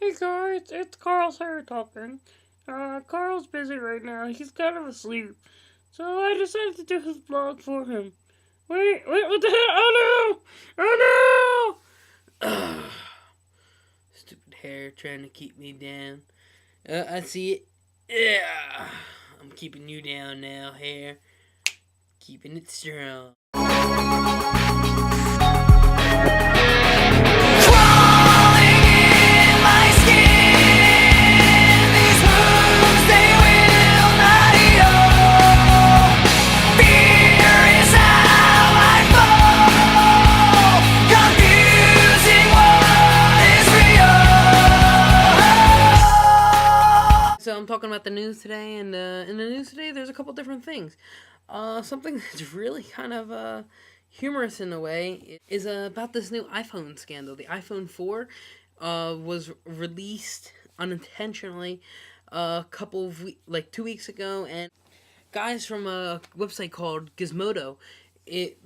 Hey guys, it's Carl here talking. Carl's busy right now. He's kind of asleep. So I decided to do his vlog for him. Wait, what the hell? Oh no! Oh no! Stupid hair trying to keep me down. I see it. Yeah. I'm keeping you down now, hair. Keeping it strong. So I'm talking about the news today, and in the news today, there's a couple different things. Something that's really kind of humorous in a way is about this new iPhone scandal. The iPhone 4 was released unintentionally a couple of 2 weeks ago, and guys from a website called Gizmodo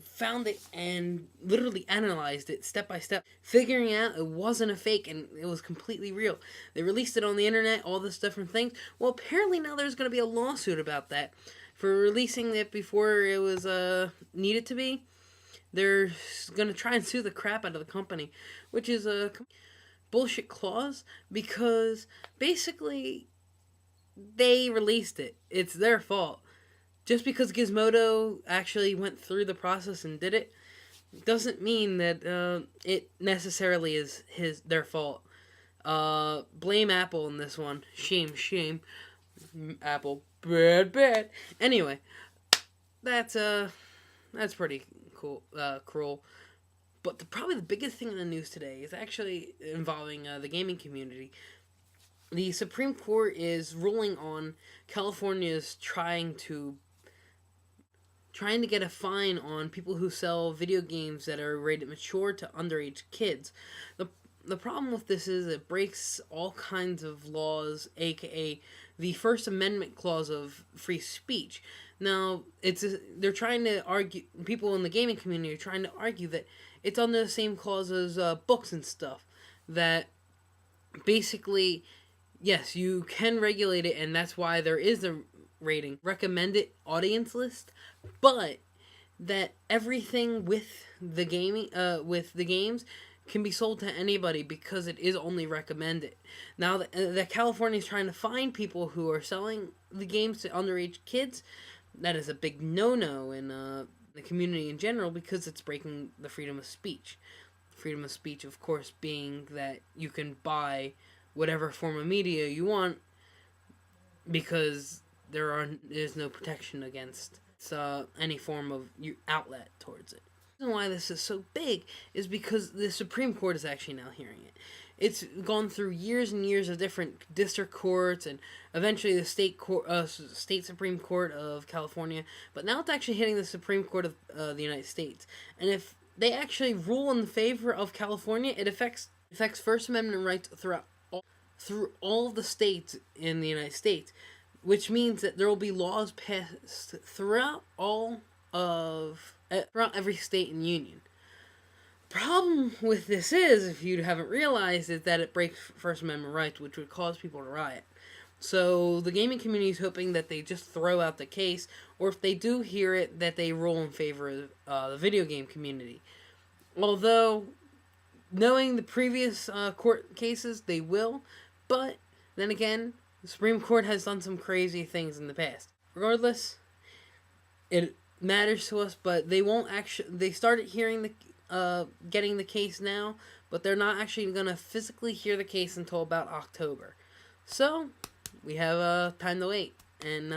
found it and literally analyzed it step by step, figuring out it wasn't a fake and it was completely real. They released it on the internet, all this different things. Well, apparently now there's going to be a lawsuit about that for releasing it before it was needed to be. They're going to try and sue the crap out of the company, which is a bullshit clause because basically they released it. It's their fault. Just because Gizmodo actually went through the process and did it, doesn't mean that it necessarily is their fault. Blame Apple in this one. Shame. Apple, bad. Anyway, that's pretty cool, cruel. But probably the biggest thing in the news today is actually involving the gaming community. The Supreme Court is ruling on California's trying to get a fine on people who sell video games that are rated mature to underage kids. The problem with this is it breaks all kinds of laws, aka the First Amendment clause of free speech. Now, they're trying to argue, people in the gaming community are trying to argue that it's under the same clause as books and stuff. That basically, yes, you can regulate it, and that's why there is a rating, recommended audience list, but that everything with the games can be sold to anybody because it is only recommended. Now that California is trying to find people who are selling the games to underage kids, that is a big no-no in the community in general because it's breaking the freedom of speech. Freedom of speech, of course, being that you can buy whatever form of media you want because there's no protection against any form of outlet towards it. The reason why this is so big is because the Supreme Court is actually now hearing it. It's gone through years and years of different district courts and eventually the state Supreme Court of California, but now it's actually hitting the Supreme Court of the United States. And if they actually rule in favor of California, it affects First Amendment rights through all the states in the United States, which means that there will be laws passed throughout every state and union. Problem with this is, if you haven't realized, is that it breaks First Amendment rights, which would cause people to riot. So the gaming community is hoping that they just throw out the case, or if they do hear it, that they rule in favor of the video game community. Although, knowing the previous court cases, they will, but then again, the Supreme Court has done some crazy things in the past. Regardless, it matters to us, but they won't actually. They started hearing getting the case now, but they're not actually going to physically hear the case until about October. So we have time to wait and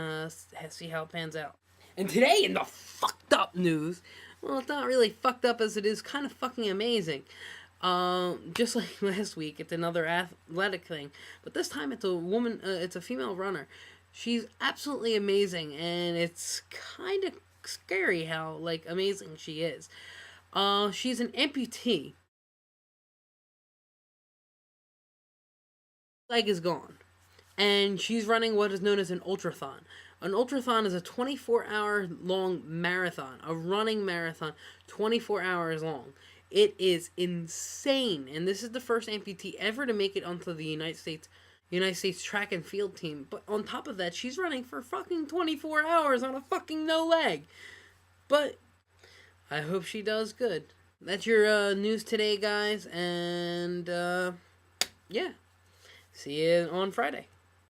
see how it pans out. And today, in the fucked up news, well, it's not really fucked up as it is kind of fucking amazing. Just like last week, it's another athletic thing, but this time it's a woman, it's a female runner. She's absolutely amazing, and it's kind of scary how, amazing she is. She's an amputee. Leg is gone, and she's running what is known as an ultrathon. An ultrathon is a 24-hour long marathon, a running marathon, 24 hours long. It is insane. And this is the first amputee ever to make it onto the United States track and field team. But on top of that, she's running for fucking 24 hours on a fucking no leg. But I hope she does good. That's your news today, guys. And yeah. See you on Friday.